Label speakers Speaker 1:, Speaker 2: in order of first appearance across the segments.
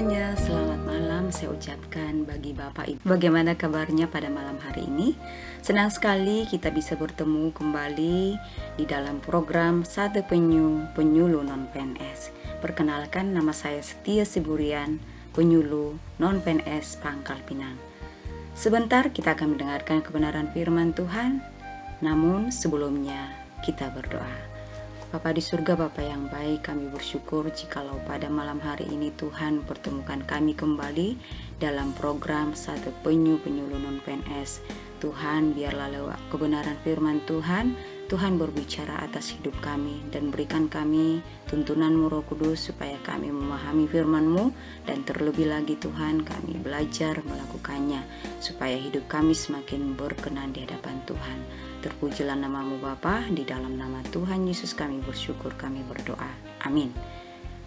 Speaker 1: semuanya, selamat malam saya ucapkan bagi Bapak Ibu. Bagaimana kabarnya pada malam hari ini? Senang sekali kita bisa bertemu kembali di dalam program Satu Penyuluh Non-PNS. Perkenalkan, nama saya Setia Siburian, penyuluh non-PNS Pangkal Pinang. Sebentar kita akan mendengarkan kebenaran firman Tuhan, namun sebelumnya kita berdoa. Bapa di surga, Bapa yang baik, kami bersyukur jikalau pada malam hari ini Tuhan pertemukan kami kembali dalam program Satu Penyuluh Non-PNS. Tuhan, biarlah lewat kebenaran firman Tuhan, Tuhan berbicara atas hidup kami dan berikan kami tuntunan-Mu Roh Kudus supaya kami memahami firman-Mu, dan terlebih lagi Tuhan kami belajar melakukannya supaya hidup kami semakin berkenan di hadapan Tuhan. Terpujilah nama-Mu Bapa, di dalam nama Tuhan Yesus kami bersyukur, kami berdoa. Amin.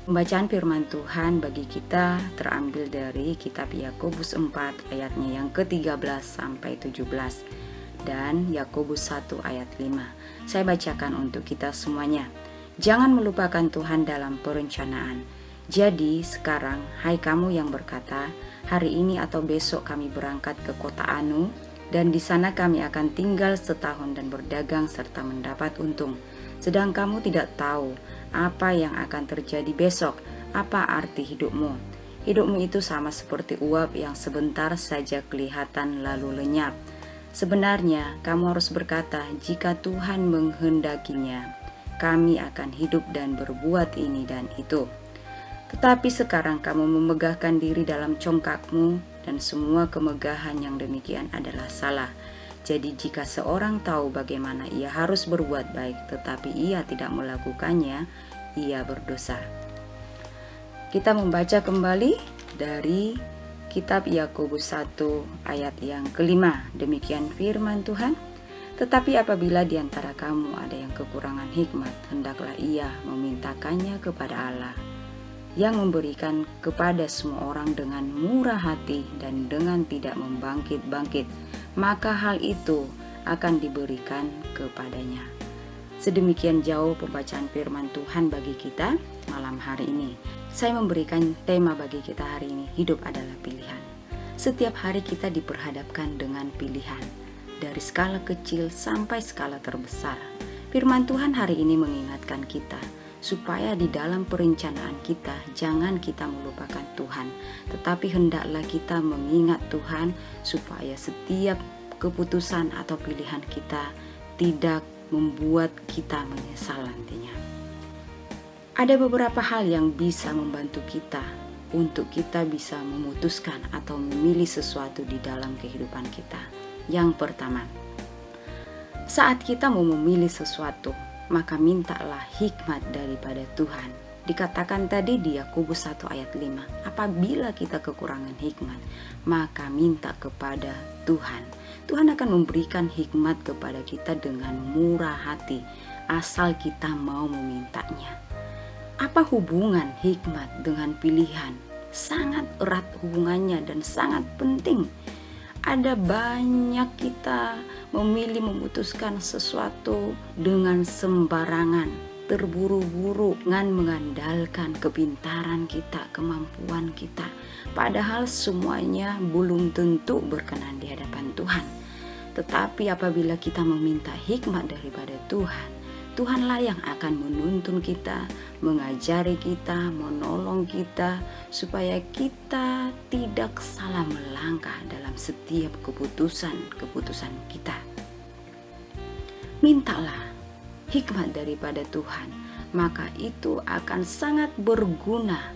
Speaker 1: Pembacaan firman Tuhan bagi kita terambil dari kitab Yakobus 4 ayatnya yang ke-13 sampai 17 dan Yakobus 1 ayat 5. Saya bacakan untuk kita semuanya. Jangan melupakan Tuhan dalam perencanaan. Jadi sekarang, hai kamu yang berkata, hari ini atau besok kami berangkat ke kota Anu, dan di sana kami akan tinggal setahun dan berdagang serta mendapat untung. Sedang kamu tidak tahu apa yang akan terjadi besok. Apa arti hidupmu? Hidupmu itu sama seperti uap yang sebentar saja kelihatan lalu lenyap. Sebenarnya kamu harus berkata, jika Tuhan menghendakinya, kami akan hidup dan berbuat ini dan itu. Tetapi sekarang kamu memegahkan diri dalam congkakmu, dan semua kemegahan yang demikian adalah salah. Jadi jika seorang tahu bagaimana ia harus berbuat baik, tetapi ia tidak melakukannya, ia berdosa. Kita membaca kembali dari kitab Yakobus 1 ayat yang ke-5. Demikian firman Tuhan. Tetapi apabila di antara kamu ada yang kekurangan hikmat, hendaklah ia memintakannya kepada Allah, yang memberikan kepada semua orang dengan murah hati dan dengan tidak membangkit-bangkit, maka hal itu akan diberikan kepadanya. Sedemikian jauh pembacaan firman Tuhan bagi kita malam hari ini. Saya memberikan tema bagi kita hari ini, hidup adalah pilihan. Setiap hari kita diperhadapkan dengan pilihan, dari skala kecil sampai skala terbesar. Firman Tuhan hari ini mengingatkan kita, supaya di dalam perencanaan kita jangan kita melupakan Tuhan, tetapi hendaklah kita mengingat Tuhan supaya setiap keputusan atau pilihan kita tidak membuat kita menyesal nantinya. Ada beberapa hal yang bisa membantu kita untuk kita bisa memutuskan atau memilih sesuatu di dalam kehidupan kita. Yang pertama, saat kita mau memilih sesuatu, maka mintalah hikmat daripada Tuhan. Dikatakan tadi di Yakobus 1 ayat 5, apabila kita kekurangan hikmat, maka minta kepada Tuhan. Tuhan akan memberikan hikmat kepada kita dengan murah hati, asal kita mau memintanya. Apa hubungan hikmat dengan pilihan? Sangat erat hubungannya dan sangat penting. Ada banyak kita memilih memutuskan sesuatu dengan sembarangan, terburu-buru, dengan mengandalkan kepintaran kita, kemampuan kita. Padahal semuanya belum tentu berkenan di hadapan Tuhan. Tetapi apabila kita meminta hikmat daripada Tuhan, Tuhanlah yang akan menuntun kita, mengajari kita, menolong kita, supaya kita tidak salah melangkah dalam setiap keputusan kita. Mintalah hikmat daripada Tuhan, maka itu akan sangat berguna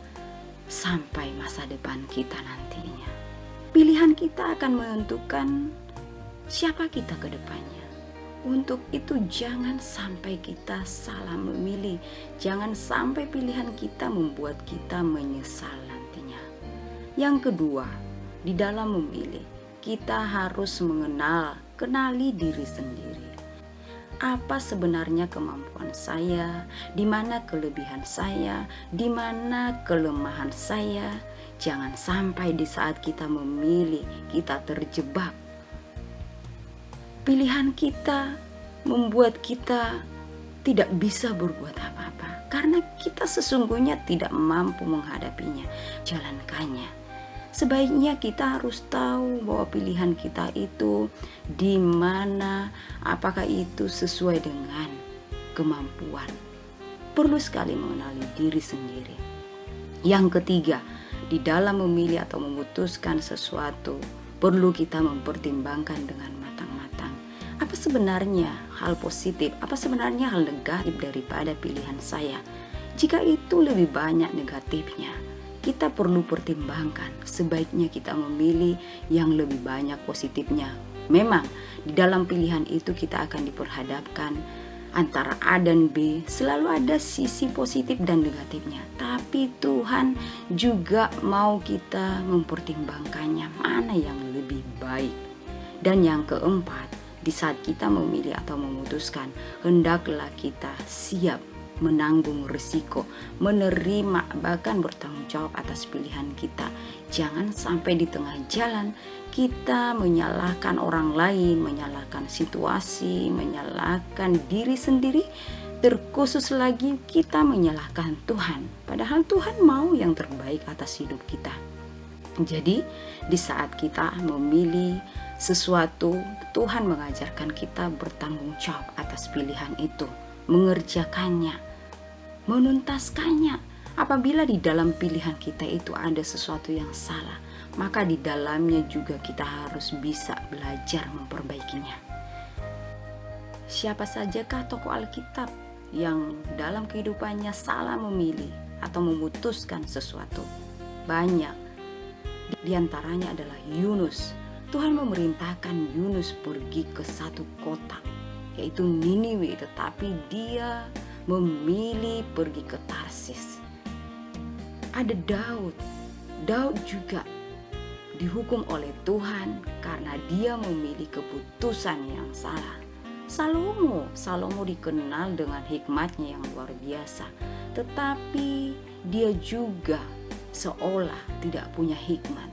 Speaker 1: sampai masa depan kita nantinya. Pilihan kita akan menentukan siapa kita ke depannya. Untuk itu jangan sampai kita salah memilih, jangan sampai pilihan kita membuat kita menyesal nantinya. Yang kedua, di dalam memilih, kita harus kenali diri sendiri. Apa sebenarnya kemampuan saya, di mana kelebihan saya, di mana kelemahan saya. Jangan sampai di saat kita memilih, kita terjebak. Pilihan kita membuat kita tidak bisa berbuat apa-apa karena kita sesungguhnya tidak mampu menghadapinya, jalankannya. Sebaiknya kita harus tahu bahwa pilihan kita itu di mana, apakah itu sesuai dengan kemampuan. Perlu sekali mengenali diri sendiri. Yang ketiga, di dalam memilih atau memutuskan sesuatu, perlu kita mempertimbangkan dengan matang-matang. Apa sebenarnya hal positif, apa sebenarnya hal negatif daripada pilihan saya? Jika itu lebih banyak negatifnya, kita perlu pertimbangkan. Sebaiknya kita memilih yang lebih banyak positifnya. Memang di dalam pilihan itu kita akan diperhadapkan antara A dan B, selalu ada sisi positif dan negatifnya. Tapi Tuhan juga mau kita mempertimbangkannya mana yang lebih baik. Dan yang keempat, di saat kita memilih atau memutuskan, hendaklah kita siap menanggung risiko, menerima bahkan bertanggung jawab atas pilihan kita. Jangan sampai di tengah jalan kita menyalahkan orang lain, menyalahkan situasi, menyalahkan diri sendiri, terkhusus lagi kita menyalahkan Tuhan. Padahal Tuhan mau yang terbaik atas hidup kita. Jadi di saat kita memilih sesuatu, Tuhan mengajarkan kita bertanggung jawab atas pilihan itu, mengerjakannya, menuntaskannya. Apabila di dalam pilihan kita itu ada sesuatu yang salah, maka di dalamnya juga kita harus bisa belajar memperbaikinya. Siapa sajakah tokoh Alkitab yang dalam kehidupannya salah memilih atau memutuskan sesuatu? Banyak. Di antaranya adalah Yunus. Tuhan memerintahkan Yunus pergi ke satu kota, yaitu Niniwe, tetapi dia memilih pergi ke Tarsis. Ada Daud juga dihukum oleh Tuhan karena dia memilih keputusan yang salah. Salomo dikenal dengan hikmatnya yang luar biasa, tetapi dia juga seolah tidak punya hikmat.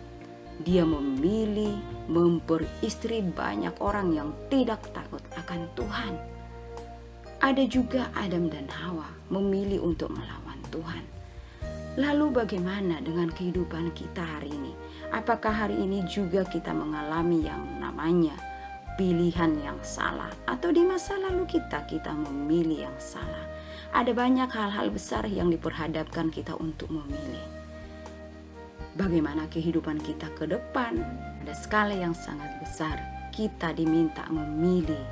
Speaker 1: Dia memilih memperistri banyak orang yang tidak takut akan Tuhan. Ada juga Adam dan Hawa memilih untuk melawan Tuhan. Lalu bagaimana dengan kehidupan kita hari ini? Apakah hari ini juga kita mengalami yang namanya pilihan yang salah? Atau di masa lalu kita memilih yang salah? Ada banyak hal-hal besar yang diperhadapkan kita untuk memilih. Bagaimana kehidupan kita ke depan? Ada skala yang sangat besar. Kita diminta memilih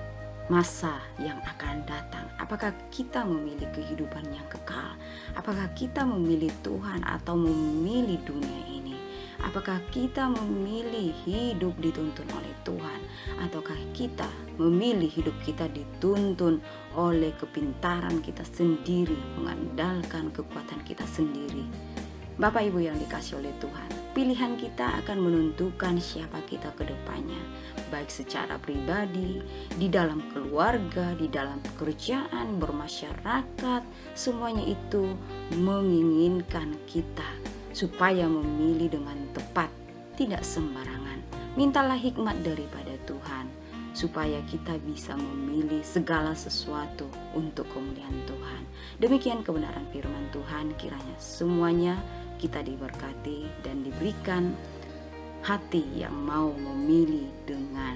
Speaker 1: masa yang akan datang. Apakah kita memilih kehidupan yang kekal? Apakah kita memilih Tuhan atau memilih dunia ini? Apakah kita memilih hidup dituntun oleh Tuhan? Ataukah kita memilih hidup kita dituntun oleh kepintaran kita sendiri, mengandalkan kekuatan kita sendiri? Bapak Ibu yang dikasih oleh Tuhan, pilihan kita akan menentukan siapa kita ke depannya, baik secara pribadi, di dalam keluarga, di dalam pekerjaan, bermasyarakat. Semuanya itu menginginkan kita supaya memilih dengan tepat, tidak sembarangan. Mintalah hikmat daripada Tuhan supaya kita bisa memilih segala sesuatu untuk kemuliaan Tuhan. Demikian kebenaran firman Tuhan, kiranya semuanya kita diberkati dan diberikan hati yang mau memilih dengan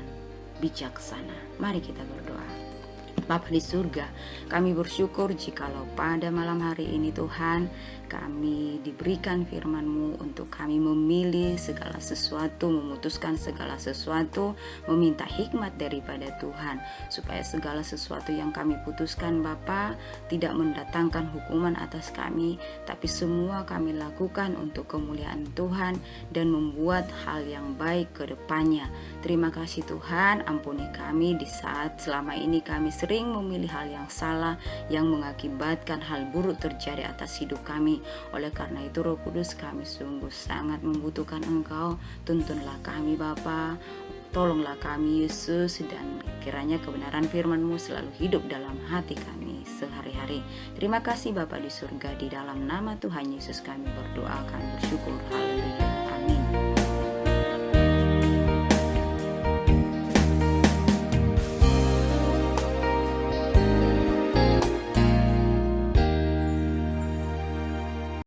Speaker 1: bijaksana. Mari kita berdoa. Bapa di surga, kami bersyukur jikalau pada malam hari ini Tuhan, kami diberikan firman-Mu untuk kami memilih segala sesuatu, memutuskan segala sesuatu, meminta hikmat daripada Tuhan, supaya segala sesuatu yang kami putuskan Bapa tidak mendatangkan hukuman atas kami, tapi semua kami lakukan untuk kemuliaan Tuhan dan membuat hal yang baik ke depannya. Terima kasih Tuhan, ampuni kami di saat selama ini kami sering memilih hal yang salah yang mengakibatkan hal buruk terjadi atas hidup kami. Oleh karena itu Roh Kudus, kami sungguh sangat membutuhkan Engkau. Tuntunlah kami Bapa, tolonglah kami Yesus, dan kiranya kebenaran firman-Mu selalu hidup dalam hati kami sehari-hari. Terima kasih Bapa di surga, di dalam nama Tuhan Yesus kami berdoa, kami bersyukur. Haleluya.